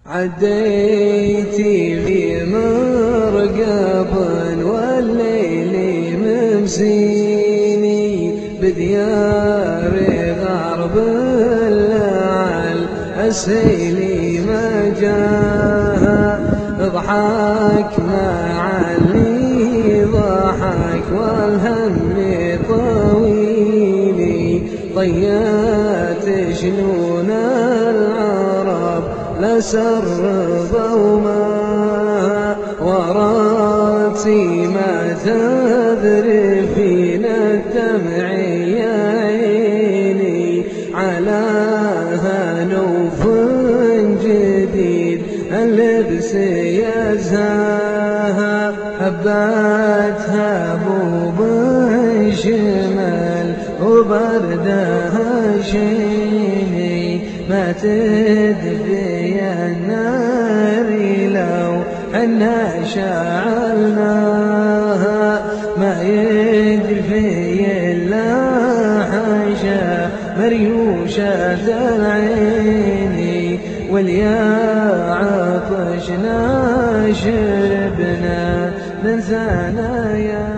عديتي في مرقب والليل ممسيني بديار غرب اللعل السيلي ما جاها ضحك مع اللي ضحك والهم طويلي طيات شنون العرب لسرب وما وراتي ما تذرف فينا الدمع يا عيني على هنوف جديد اللبس يزهاها حباتها بوب شمال وبردها شيني ما تدفي النار لو حنا شعلناها ما يدفي إلا حاجة مريوشة العين واليا عطشنا شربنا من ثنايا